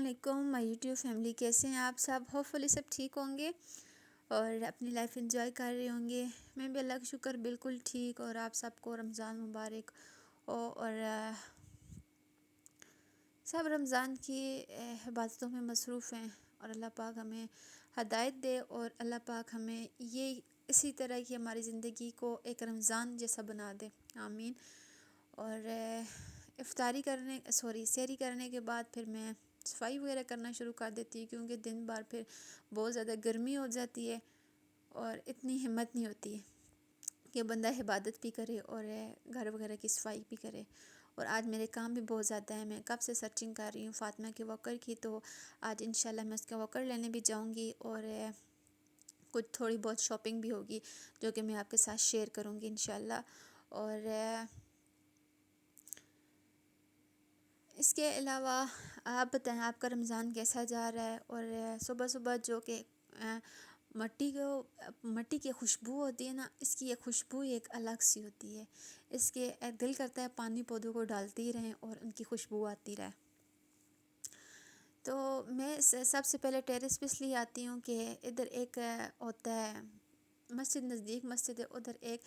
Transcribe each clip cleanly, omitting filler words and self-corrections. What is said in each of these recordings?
علیکم مائی YouTube family, کیسے ہیں آپ سب؟ ہوپ فلی سب ٹھیک ہوں گے اور اپنی لائف انجوائے کر رہے ہوں گے۔ میں بھی اللہ کا شکر بالکل ٹھیک، اور آپ سب کو رمضان مبارک ہو، اور سب رمضان کی عبادتوں میں مصروف ہیں، اور اللہ پاک ہمیں ہدایت دے، اور اللہ پاک ہمیں یہ اسی طرح کی ہماری زندگی کو ایک رمضان جیسا بنا دے، آمین۔ اور سحری کرنے کے بعد پھر میں صفائی وغیرہ کرنا شروع کر دیتی ہوں، کیونکہ دن بھر پھر بہت زیادہ گرمی ہو جاتی ہے اور اتنی ہمت نہیں ہوتی کہ بندہ عبادت بھی کرے اور گھر وغیرہ کی صفائی بھی کرے۔ اور آج میرے کام بھی بہت زیادہ ہیں، میں کب سے سرچنگ کر رہی ہوں فاطمہ کے واکر کی، تو آج انشاءاللہ میں اس کا واکر لینے بھی جاؤں گی، اور کچھ تھوڑی بہت شاپنگ بھی ہوگی جو کہ میں آپ کے ساتھ شیئر کروں گی انشاءاللہ۔ اور اس کے علاوہ آپ بتائیں آپ کا رمضان کیسا جا رہا ہے؟ اور صبح صبح جو کہ مٹی کی خوشبو ہوتی ہے نا، اس کی ایک خوشبو ایک الگ سی ہوتی ہے، اس کے دل کرتا ہے پانی پودوں کو ڈالتے ہی رہیں اور ان کی خوشبو آتی رہے۔ تو میں سب سے پہلے ٹیرس پہ اس لیے آتی ہوں کہ ادھر ایک ہوتا ہے مسجد، نزدیک مسجد ہے، ادھر ایک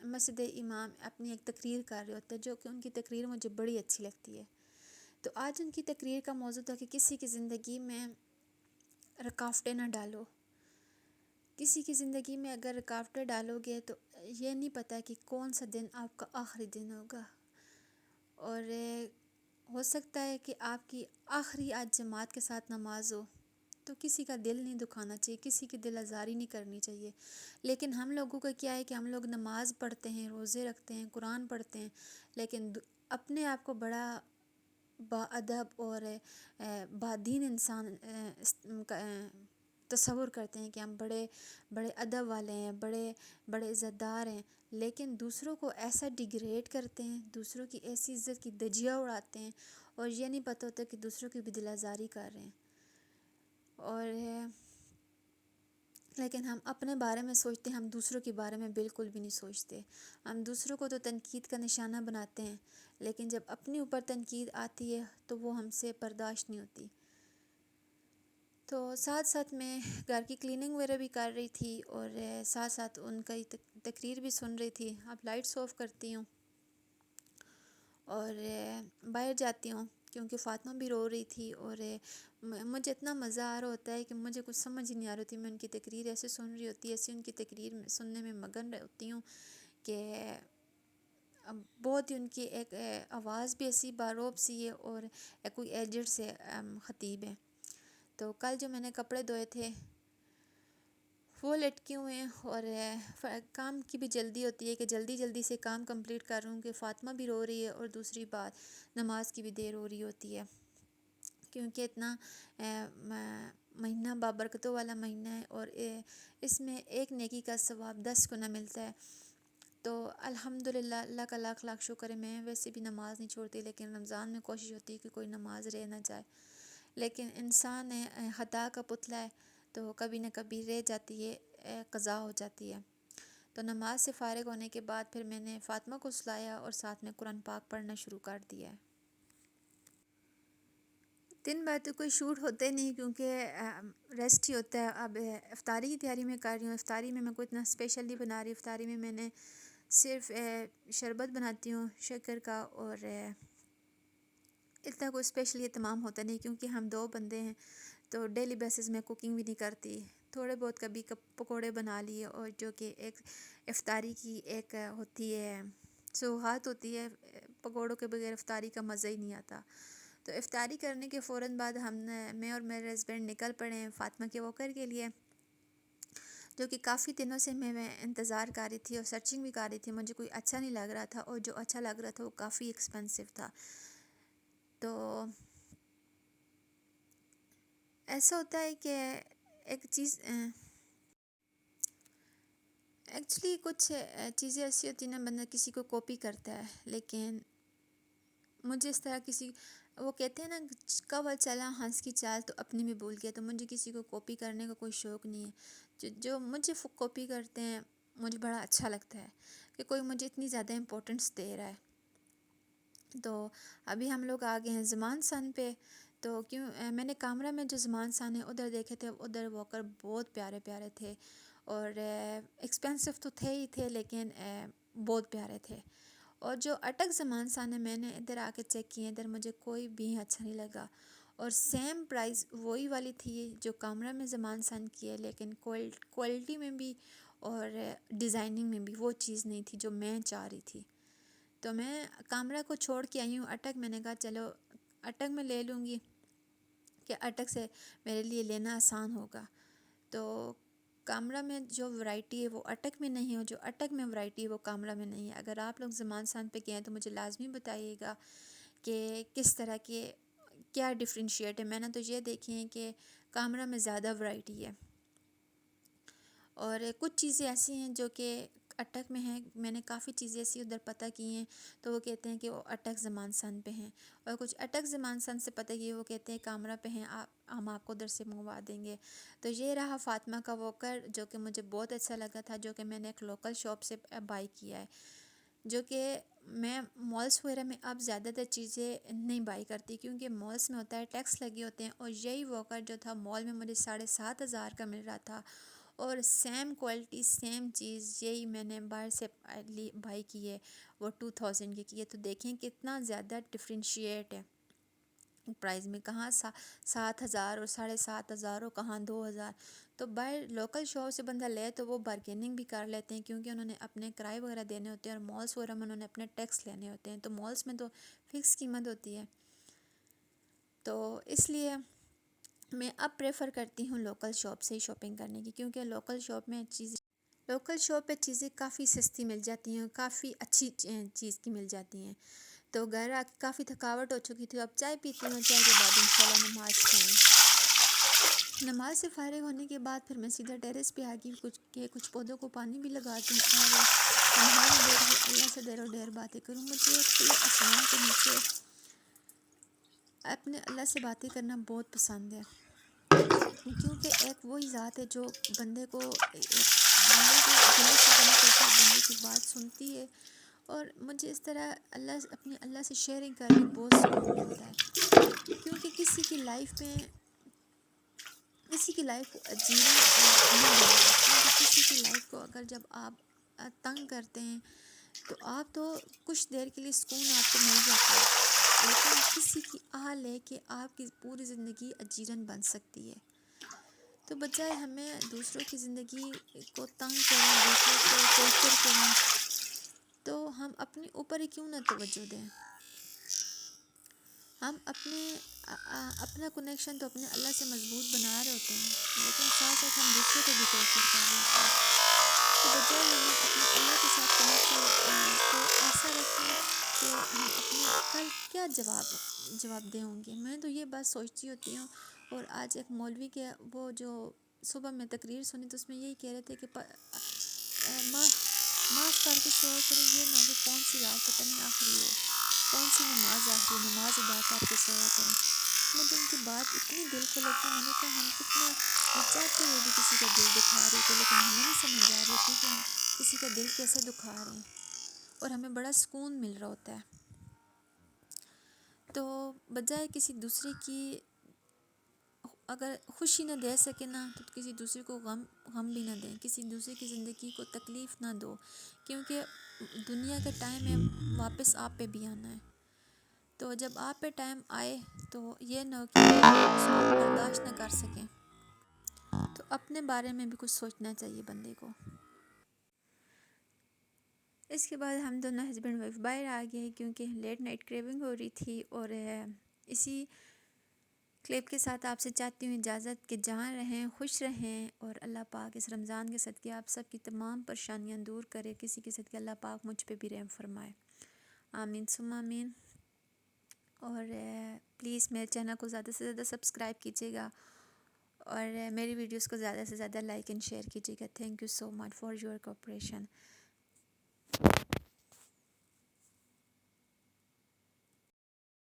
مسجد امام اپنی ایک تقریر کر رہے ہوتے ہیں، جو کہ ان کی تقریر مجھے بڑی اچھی لگتی ہے۔ تو آج ان کی تقریر کا موضوع تھا کہ کسی کی زندگی میں رکاوٹیں نہ ڈالو۔ کسی کی زندگی میں اگر رکاوٹیں ڈالو گے تو یہ نہیں پتہ کہ کون سا دن آپ کا آخری دن ہوگا، اور ہو سکتا ہے کہ آپ کی آخری آج جماعت کے ساتھ نماز ہو، تو کسی کا دل نہیں دکھانا چاہیے، کسی کی دل آزاری نہیں کرنی چاہیے۔ لیکن ہم لوگوں کا کیا ہے کہ ہم لوگ نماز پڑھتے ہیں، روزے رکھتے ہیں، قرآن پڑھتے ہیں، لیکن اپنے آپ کو بڑا با ادب اور بادین انسان تصور کرتے ہیں کہ ہم بڑے بڑے ادب والے ہیں، بڑے بڑے عزت دار ہیں، لیکن دوسروں کو ایسا ڈیگریڈ کرتے ہیں، دوسروں کی ایسی عزت کی دھجیاں اڑاتے ہیں، اور یہ نہیں پتہ ہوتا کہ دوسروں کی بھی دل آزاری کر رہے ہیں۔ اور لیکن ہم اپنے بارے میں سوچتے ہیں، ہم دوسروں کے بارے میں بالکل بھی نہیں سوچتے۔ ہم دوسروں کو تو تنقید کا نشانہ بناتے ہیں، لیکن جب اپنے اوپر تنقید آتی ہے تو وہ ہم سے برداشت نہیں ہوتی۔ تو ساتھ ساتھ میں گھر کی کلیننگ وغیرہ بھی کر رہی تھی، اور ساتھ ساتھ ان کا تقریر بھی سن رہی تھی۔ اب لائٹس آف کرتی ہوں اور باہر جاتی ہوں، کیونکہ فاطمہ بھی رو رہی تھی، اور مجھے اتنا مزہ آ رہا ہوتا ہے کہ مجھے کچھ سمجھ ہی نہیں آ رہی ہوتی، میں ان کی تقریر ایسے سن رہی ہوتی، ایسی ان کی تقریر سننے میں مگن ہوتی ہوں کہ بہت ہی ان کی ایک آواز بھی ایسی باروب سی ہے، اور کوئی ایجڈ سے خطیب ہے۔ تو کل جو میں نے کپڑے دھوئے تھے وہ لٹکے ہوئے ہیں، اور کام کی بھی جلدی ہوتی ہے کہ جلدی جلدی سے کام کمپلیٹ کر رہوں، کہ فاطمہ بھی رو رہی ہے، اور دوسری بات نماز کی بھی دیر ہو رہی ہوتی ہے، کیونکہ اتنا مہینہ بابرکتوں والا مہینہ ہے، اور اس میں ایک نیکی کا ثواب 10 گنا ملتا ہے۔ تو الحمدللہ اللہ کا لاکھ لاکھ شکر ہے، میں ویسے بھی نماز نہیں چھوڑتی، لیکن رمضان میں کوشش ہوتی ہے کہ کوئی نماز رہ نہ جائے، لیکن انسان خطا کا پتلا ہے، تو کبھی نہ کبھی رہ جاتی ہے، قضا ہو جاتی ہے۔ تو نماز سے فارغ ہونے کے بعد پھر میں نے فاطمہ کو سلایا، اور ساتھ میں قرآن پاک پڑھنا شروع کر دیا ہے۔ دن بھر تو کوئی شوٹ ہوتے نہیں، کیونکہ ریسٹ ہی ہوتا ہے۔ اب افطاری کی تیاری میں کر رہی ہوں، افطاری میں کوئی اتنا اسپیشل نہیں بنا رہی، افطاری میں نے صرف شربت بناتی ہوں شکر کا، اور اتنا کوئی اسپیشل اہتمام ہوتا نہیں، کیونکہ ہم 2 بندے ہیں، تو ڈیلی بیسس میں کوکنگ بھی نہیں کرتی، تھوڑے بہت کبھی پکوڑے بنا لیے، اور جو کہ ایک افطاری کی ایک ہوتی ہے سوغات ہوتی ہے، پکوڑوں کے بغیر افطاری کا مزہ ہی نہیں آتا۔ تو افطاری کرنے کے فوراً بعد میں اور میرے ہسبینڈ نکل پڑے ہیں فاطمہ کے واکر کے لیے، جو کہ کافی دنوں سے میں انتظار کر رہی تھی اور سرچنگ بھی کر رہی تھی، مجھے کوئی اچھا نہیں لگ رہا تھا، اور جو اچھا لگ رہا تھا وہ کافی ایکسپینسو تھا۔ تو ایسا ہوتا ہے کہ ایک چیز ایکچولی کچھ چیزیں ایسی ہوتی ہیں نا، بندہ کسی کو کاپی کرتا ہے، لیکن مجھے اس طرح وہ کہتے ہیں نا کول چلا ہنس کی چال تو اپنی بھی بھول گیا، تو مجھے کسی کو کاپی کرنے کا کوئی شوق نہیں ہے۔ جو مجھے کاپی کرتے ہیں مجھے بڑا اچھا لگتا ہے کہ کوئی مجھے اتنی زیادہ امپورٹنس دے رہا ہے۔ تو ابھی ہم لوگ آ گئے ہیں زمان سن پہ، تو میں نے کامرہ میں جو زمان سانے ادھر دیکھے تھے، ادھر واکر بہت پیارے پیارے تھے، اور ایکسپینسو تو تھے ہی تھے، لیکن بہت پیارے تھے۔ اور جو اٹک زمان سانے میں نے ادھر آ کے چیک کیے، ادھر مجھے کوئی بھی اچھا نہیں لگا، اور سیم پرائز وہی والی تھی جو کامرہ میں زمان سان کی ہے، لیکن کوالٹی میں بھی اور ڈیزائننگ میں بھی وہ چیز نہیں تھی جو میں چاہ رہی تھی۔ تو میں کامرہ کو چھوڑ کے آئی ہوں اٹک، میں نے کہا چلو اٹک میں لے لوں گی کہ اٹک سے میرے لیے لینا آسان ہوگا۔ تو کامرہ میں جو ورائٹی ہے وہ اٹک میں نہیں ہے، اور جو اٹک میں ورائٹی ہے وہ کامرہ میں نہیں ہے۔ اگر آپ لوگ زمان سان پہ گئے ہیں تو مجھے لازمی بتائیے گا کہ کس طرح کے کیا ڈفرینشیٹ ہے۔ میں نے تو یہ دیکھی ہیں کہ کامرہ میں زیادہ ورائٹی ہے، اور کچھ چیزیں ایسی ہیں جو کہ اٹک میں ہیں، میں نے کافی چیزیں ایسی ادھر پتہ کی ہیں تو وہ کہتے ہیں کہ وہ اٹک زمان سن پہ ہیں، اور کچھ اٹک زمان سن سے پتہ کی وہ کہتے ہیں کامرہ پہ ہیں، ہم آپ کو ادھر سے منگوا دیں گے۔ تو یہ رہا فاطمہ کا واکر، جو کہ مجھے بہت اچھا لگا تھا، جو کہ میں نے ایک لوکل شاپ سے بائی کیا ہے، جو کہ میں مالس وغیرہ میں اب زیادہ تر چیزیں نہیں بائی کرتی، کیونکہ مالس میں ہوتا ہے ٹیکس لگے ہوتے ہیں، اور یہی واکر جو تھا مال میں مجھے 7,500 کا مل رہا تھا، اور سیم کوالٹی سیم چیز یہی میں نے باہر سے بائی کی ہے، وہ 2000 کی ہے۔ تو دیکھیں کتنا زیادہ ڈفرینشیٹ ہے پرائز میں، کہاں 7,000 اور 7,500 اور کہاں 2,000۔ تو باہر لوکل شاپ سے بندہ لے تو وہ بارگیننگ بھی کر لیتے ہیں، کیونکہ انہوں نے اپنے کرائے وغیرہ دینے ہوتے ہیں، اور مالس وغیرہ میں انہوں نے اپنے ٹیکس لینے ہوتے ہیں، تو مالس میں تو فکس قیمت ہوتی ہے۔ تو اس لیے میں اب پریفر کرتی ہوں لوکل شاپ سے ہی شاپنگ کرنے کی، کیونکہ لوکل شاپ پہ چیزیں کافی سستی مل جاتی ہیں، کافی اچھی چیز کی مل جاتی ہیں۔ تو گھر آ کے کافی تھکاوٹ ہو چکی تھی، اب چائے پیتی ہوں، چائے کے بعد انشاءاللہ نماز پڑھیں۔ نماز سے فارغ ہونے کے بعد پھر میں سیدھا ٹیرس پہ آ گئی، کچھ پودوں کو پانی بھی لگاتی ہوں، اور تنہائی میں بیٹھ کے اللہ سے دیر و ڈیر باتیں کروں۔ مجھے کھلے آسمان کے نیچے اپنے اللہ سے باتیں کرنا بہت پسند ہے، کیونکہ ایک وہی ذات ہے جو بندے کو بندے کے دل سے غنی کرتی ہے، بندے کی بات سنتی ہے، اور مجھے اس طرح اپنے اللہ سے شیئرنگ کر کے بہت سکون ملتا ہے، کیونکہ کسی کی لائف کو جینا نہیں بنتا، کیونکہ کسی کی لائف کو اگر جب آپ تنگ کرتے ہیں تو آپ تو کچھ دیر کے لیے سکون آپ کو مل جاتا ہے، لیکن کسی کی لے کے آپ کی پوری زندگی اجیرن بن سکتی ہے۔ تو بجائے ہمیں دوسروں کی زندگی کو تنگ کریں، دوسروں کو ٹارچر کریں، تو ہم اپنے اوپر ہی کیوں نہ توجہ دیں۔ ہم اپنا کنیکشن تو اپنے اللہ سے مضبوط بنا رہے ہوتے ہیں، لیکن ساتھ ساتھ ہم دوسروں کو بھی ٹارچر کر رہے ہوتے ہیں۔ تو بجائے ہمیں اپنے اللہ کے ساتھ کنیکشن کو ایسا رکھیں کہ ہم اپنے کل کیا جواب دے ہوں گے۔ میں تو یہ بات سوچتی ہوتی ہوں، اور آج ایک مولوی کے وہ جو صبح میں تقریر سنی تو اس میں یہی کہہ رہے تھے کہ معاف کر کے سویا کریں، یہ نہ کہ کون سی رات پتہ نہیں آخری ہو، کون سی نماز آخری ہو، نماز ادا کر کے سویا کریں۔ مجھے ان کی بات اتنی دل کو لگی، میں نے کہا ہم کتنا چاہتے ہوئے بھی کسی کا دل دکھا رہے تھے، لیکن ہمیں نہیں سمجھ آ رہی تھی کہ ہم کسی کا دل کیسے دکھا رہے ہیں، اور ہمیں بڑا سکون مل رہا ہوتا ہے۔ تو بجائے کسی دوسرے کی اگر خوشی نہ دے سکے نا، تو کسی دوسرے کو غم بھی نہ دیں، کسی دوسرے کی زندگی کو تکلیف نہ دو، کیونکہ دنیا کا ٹائم ہے واپس آپ پہ بھی آنا ہے۔ تو جب آپ پہ ٹائم آئے تو یہ نہ ہو کہ آپ اس کو برداشت نہ کر سکیں، تو اپنے بارے میں بھی کچھ سوچنا چاہیے بندے کو۔ اس کے بعد ہم دونوں ہسبینڈ وائف باہر آ گئے، کیونکہ لیٹ نائٹ کریونگ ہو رہی تھی، اور اسی کلپ کے ساتھ آپ سے چاہتی ہوں اجازت کہ جہاں رہیں خوش رہیں، اور اللہ پاک اس رمضان کے صدقے آپ سب کی تمام پریشانیاں دور کرے، کسی کے صدقے اللہ پاک مجھ پہ بھی رحم فرمائے، آمین ثم آمین۔ اور پلیز میرے چینل کو زیادہ سے زیادہ سبسکرائب کیجیے گا، اور میری ویڈیوز کو زیادہ سے زیادہ لائک اینڈ شیئر کیجیے گا۔ Thank you so much for your cooperation.